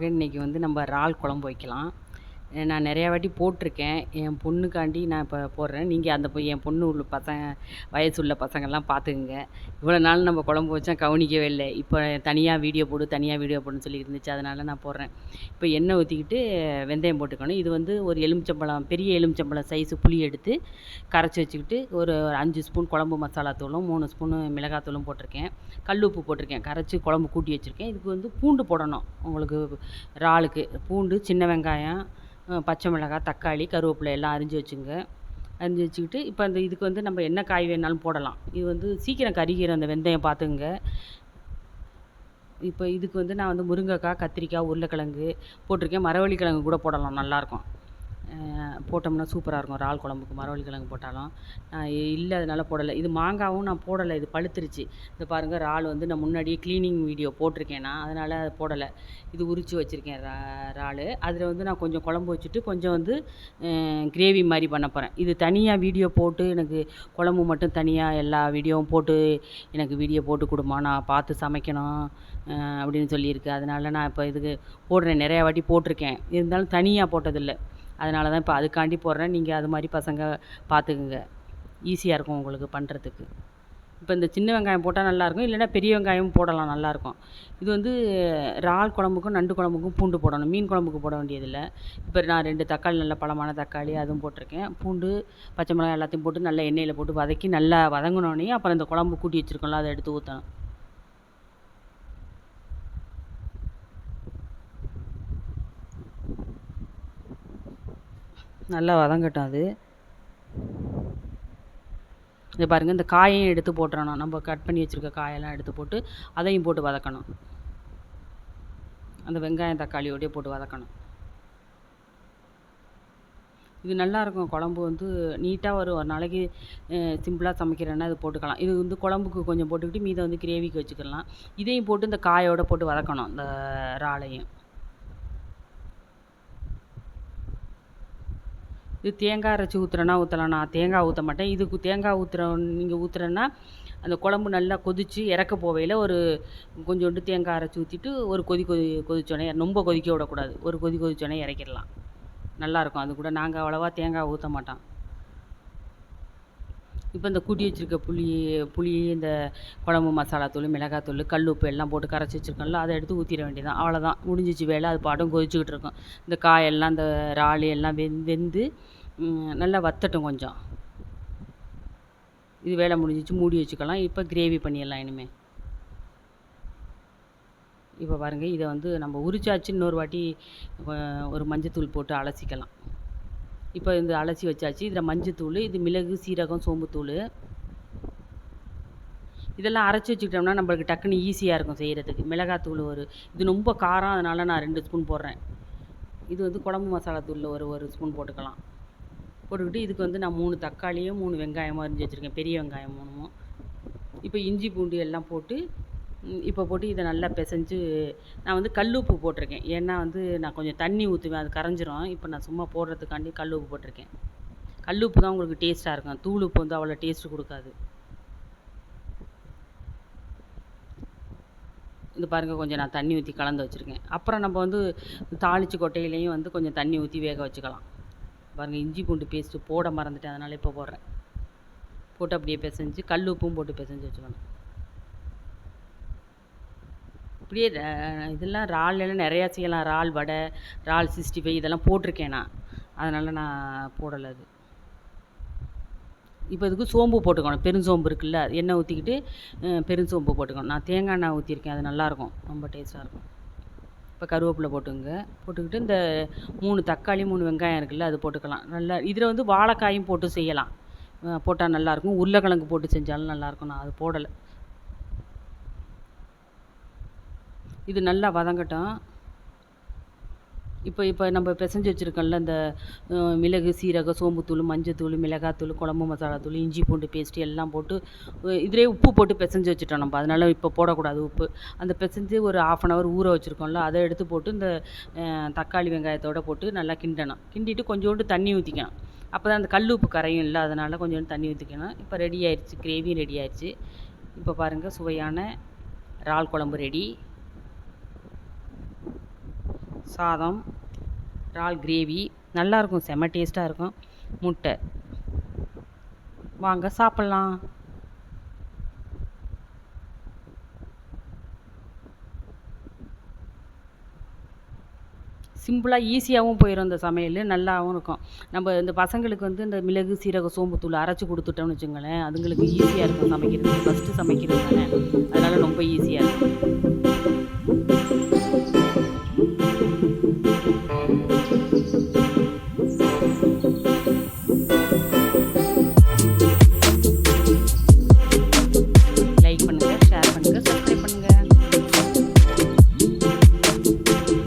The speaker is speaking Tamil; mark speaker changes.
Speaker 1: வாங்க இன்றைக்கி வந்து நம்ம இறால் குழம்பு வைக்கலாம். நான் நிறையா வாட்டி போட்டிருக்கேன். என் பொண்ணுக்காண்டி நான் இப்போ போடுறேன். நீங்கள் அந்த என் பொண்ணு உள்ள வயசு உள்ள பசங்கள்லாம் பார்த்துக்குங்க. இவ்வளோ நாள் நம்ம குழம்பு வச்சா கவனிக்கவே இல்லை. இப்போ தனியாக வீடியோ போடு தனியாக வீடியோ போடுன்னு சொல்லி இருந்துச்சு. அதனால் நான் போடுறேன். இப்போ எண்ணெய் ஊற்றிக்கிட்டு வெந்தயம் போட்டுக்கணும். இது வந்து ஒரு எலுமிச்சம்பழம் பெரிய எலுமிச்சம்பழம் சைஸு புளி எடுத்து கரைச்சி வச்சுக்கிட்டு ஒரு 5 ஸ்பூன் குழம்பு மசாலா தூளும் 3 ஸ்பூனு மிளகாத்தூளும் போட்டிருக்கேன். கல் உப்பு போட்டிருக்கேன். கரைச்சி குழம்பு கூட்டி வச்சுருக்கேன். இதுக்கு வந்து பூண்டு போடணும். உங்களுக்கு இறாலுக்கு பூண்டு, சின்ன வெங்காயம், பச்சை மிளகாய், தக்காளி, கருவேப்பிலை எல்லாம் அரிஞ்சு வச்சுங்க. அரிஞ்சு வச்சுக்கிட்டு இப்போ இதுக்கு வந்து நம்ம என்ன காய் வேணாலும் போடலாம். இது வந்து சீக்கிரம் கருகிரும் அந்த வெந்தயம் பார்த்துக்குங்க. இப்போ இதுக்கு வந்து நான் வந்து முருங்கைக்காய், கத்திரிக்காய், உருளைக்கிழங்கு போட்டிருக்கேன். மரவள்ளி கிழங்கு கூட போடலாம், நல்லாயிருக்கும். போட்டோம்னா சூப்பராக இருக்கும். இறால் குழம்புக்கு மரவள்ளி கிழங்கு போட்டாலும் இல்லை, அதனால் போடலை. இது மாங்காவும் நான் போடலை, இது பழுத்துருச்சு. இந்த பாருங்கள், இறால் வந்து நான் முன்னாடியே க்ளீனிங் வீடியோ போட்டிருக்கேன். நான் அதனால் அதை போடலை. இது உரித்து வச்சுருக்கேன் இறால். அதில் வந்து நான் கொஞ்சம் குழம்பு வச்சுட்டு கொஞ்சம் வந்து கிரேவி மாதிரி பண்ண போகிறேன். இது தனியாக வீடியோ போட்டு எனக்கு குழம்பு மட்டும் தனியாக எல்லா வீடியோவும் போட்டு எனக்கு வீடியோ போட்டு கொடுமா, நான் பார்த்து சமைக்கணும் அப்படின்னு சொல்லியிருக்கு. அதனால் நான் இப்போ இதுக்கு போடுறேன். நிறையா வாட்டி போட்டிருக்கேன், இருந்தாலும் தனியாக போட்டதில்லை. அதனால தான் இப்போ அதுக்காண்டி போடுறேன். நீங்கள் அது மாதிரி பசங்க பார்த்துக்குங்க, ஈஸியாக இருக்கும் உங்களுக்கு பண்ணுறதுக்கு. இப்போ இந்த சின்ன வெங்காயம் போட்டால் நல்லாயிருக்கும், இல்லைன்னா பெரிய வெங்காயமும் போடலாம், நல்லாயிருக்கும். இது வந்து இறால் குழம்புக்கும் நண்டு குழம்புக்கும் பூண்டு போடணும், மீன் குழம்புக்கு போட வேண்டியதில்லை. இப்போ நான் 2 தக்காளி, நல்ல பழமான தக்காளி அதுவும் போட்டிருக்கேன். பூண்டு, பச்சை மிளகாய் எல்லாத்தையும் போட்டு நல்லா எண்ணெயில் போட்டு வதக்கி நல்லா வதங்கினோடனே அப்புறம் இந்த குழம்பு கூட்டி வச்சுருக்கோம்ல அதை எடுத்து ஊற்றணும். நல்லா வதங்கட்டும் அது. இது பாருங்கள், இந்த காயையும் எடுத்து போட்டுறணும். நம்ம கட் பண்ணி வச்சுருக்க காயெல்லாம் எடுத்து போட்டு அதையும் போட்டு வதக்கணும். அந்த வெங்காயம் தக்காளியோடய போட்டு வதக்கணும். இது நல்லாயிருக்கும். குழம்பு வந்து நீட்டாக ஒரு நாளைக்கு சிம்பிளாக சமைக்கிறேன்னா இது போட்டுக்கலாம். இது வந்து குழம்புக்கு கொஞ்சம் போட்டுக்கிட்டு மீதை வந்து கிரேவிக்கு வச்சுக்கலாம். இதையும் போட்டு இந்த காயோடு போட்டு வதக்கணும், இந்த இறாலையும். இது தேங்காய் அரைச்சி ஊற்றுறேன்னா ஊற்றலாம். நான் தேங்காய் ஊற்ற மாட்டேன். இதுக்கு தேங்காய் நீங்கள் ஊற்றுறேன்னா அந்த குழம்பு நல்லா கொதித்து இறக்க போவையில் ஒரு கொஞ்சோண்டு தேங்காய் அரைச்சி ஊற்றிட்டு ஒரு கொதிச்சோடனே, ரொம்ப கொதிக்க விடக்கூடாது, ஒரு கொதிச்சோடனே இறக்கிடலாம். நல்லாயிருக்கும். அது கூட நாங்கள் அவ்வளோவா தேங்காய் ஊற்ற மாட்டோம். இப்போ இந்த கூட்டி வச்சுருக்க புளி இந்த குழம்பு மசாலாத்தூள், மிளகாத்தூள், கல் உப்பு எல்லாம் போட்டு கரைச்சி வச்சுருக்கோம்ல, அதை எடுத்து ஊற்றிட வேண்டியதான். அவ்வளோதான், முடிஞ்சிச்சு வேலை. அது பாட்டும் கொதிச்சுக்கிட்டு இருக்கும். இந்த காயெல்லாம் இந்த இறால் எல்லாம் வெந்து நல்லா வத்தட்டும் கொஞ்சம். இது வேலை முடிஞ்சிச்சு, மூடி வச்சுக்கலாம். இப்போ கிரேவி பண்ணிடலாம் இனிமேல். இப்போ பாருங்கள், இதை வந்து நம்ம உரிச்சாச்சு. இன்னொரு வாட்டி ஒரு மஞ்சத்தூள் போட்டு அலசிக்கலாம். இப்போ இந்த அலசி வச்சாச்சு. இதில் மஞ்சத்தூள், இது மிளகு, சீரகம், சோம்புத்தூள் இதெல்லாம் அரைச்சி வச்சுக்கிட்டோம்னா நம்மளுக்கு டக்குன்னு ஈஸியாக இருக்கும் செய்கிறதுக்கு. மிளகாத்தூள் இது ரொம்ப காரம், அதனால் நான் 2 ஸ்பூன் போடுறேன். இது வந்து குழம்பு மசாலா தூளில் ஒரு ஸ்பூன் போட்டுக்கலாம். போட்டுக்கிட்டு இதுக்கு வந்து நான் 3 தக்காளியும் 3 வெங்காயமும் அரிஞ்சு வச்சுருக்கேன், பெரிய வெங்காயம் 3. இப்போ இஞ்சி பூண்டு எல்லாம் போட்டு இப்போ போட்டு இதை நல்லா பிசைஞ்சு நான் வந்து கல் உப்பு போட்டிருக்கேன். ஏன்னா வந்து நான் கொஞ்சம் தண்ணி ஊற்றுவேன், அது கரைஞ்சிரும். இப்போ நான் சும்மா போடுறதுக்காண்டி கல் உப்பு போட்டிருக்கேன். கல் உப்பு தான் உங்களுக்கு டேஸ்ட்டாக இருக்கும். தூள் உப்பு வந்து அவ்வளோ டேஸ்ட்டு கொடுக்காது. இது பாருங்கள், கொஞ்சம் நான் தண்ணி ஊற்றி கலந்து வச்சுருக்கேன். அப்புறம் நம்ம வந்து தாளித்து கொட்டையிலையும் வந்து கொஞ்சம் தண்ணி ஊற்றி வேக வச்சுக்கலாம். பாருங்கள், இஞ்சி பூண்டு பேஸ்ட்டு போட மறந்துட்டேன், அதனால் இப்போ போடுறேன். போட்டு அப்படியே பிசைஞ்சு கல் உப்பும் போட்டு பிசைஞ்சு வச்சுக்கணும். இப்படியே இதெல்லாம் இறால்லாம் நிறையா செய்யலாம். இறால் வடை, இறால் 65 இதெல்லாம் போட்டிருக்கேன் நான், அதனால் நான் போடலை. அது இப்போ இதுக்கு சோம்பு போட்டுக்கணும். பெருஞ்சோம்பு இருக்குல்ல, எண்ணெய் ஊற்றிக்கிட்டு பெருஞ்சோம்பு போட்டுக்கணும். நான் தேங்காய் எண்ணெய் ஊற்றிருக்கேன், அது நல்லாயிருக்கும், ரொம்ப டேஸ்ட்டாக இருக்கும். இப்போ கருவேப்பிலை போட்டுங்க. போட்டுக்கிட்டு இந்த 3 தக்காளி 3 வெங்காயம் இருக்குல்ல, அது போட்டுக்கலாம். நல்லா இதில் வந்து வாழைக்காயும் போட்டு செய்யலாம், போட்டால் நல்லாயிருக்கும். உருளைக்கிழங்கு போட்டு செஞ்சாலும் நல்லாயிருக்கும். நான் அது போடலை. இது நல்லா வதங்கட்டும். இப்போ நம்ம பிசைஞ்சு வச்சுருக்கோம்ல, இந்த மிளகு, சீரகம், சோம்புத்தூள், மஞ்சத்தூள், மிளகாத்தூள், குழம்பு மசாலாத்தூள், இஞ்சி பூண்டு பேஸ்ட்டு எல்லாம் போட்டு இதிலே உப்பு போட்டு பிசைஞ்சு வச்சுட்டோம் நம்ம, அதனால் இப்போ போடக்கூடாது உப்பு. அந்த பிசைஞ்சு ஒரு 1/2 அன் ஹவர் ஊற வச்சுருக்கோம்ல, அதை எடுத்து போட்டு இந்த தக்காளி வெங்காயத்தோடு போட்டு நல்லா கிண்டணும். கிண்டிட்டு கொஞ்சோண்டு தண்ணி ஊற்றிக்கணும். அப்போ தான் அந்த கல் உப்பு கரையும் இல்லை, அதனால் கொஞ்சோண்டு தண்ணி ஊற்றிக்கணும். இப்போ ரெடி ஆயிடுச்சு, கிரேவியும் ரெடி ஆயிடுச்சு. இப்போ பாருங்கள், சுவையான இறால் குழம்பு ரெடி. சாதம், இறால் கிரேவி நல்லாயிருக்கும், செம்ம டேஸ்ட்டாக இருக்கும். முட்டை. வாங்க சாப்பிட்லாம். சிம்பிளாக ஈஸியாகவும் போயிடும் இந்த சமையல், நல்லாவும் இருக்கும். நம்ம இந்த பசங்களுக்கு வந்து இந்த மிளகு, சீரகம், சோம்புத்தூள் அரைச்சி கொடுத்துட்டோம்னு வச்சுங்களேன், அதுங்களுக்கு ஈஸியாக இருக்கும் சமைக்கிறது. ஃபஸ்ட்டு சமைக்கிறது தானே, அதனால் ரொம்ப ஈஸியாக இருக்கும்.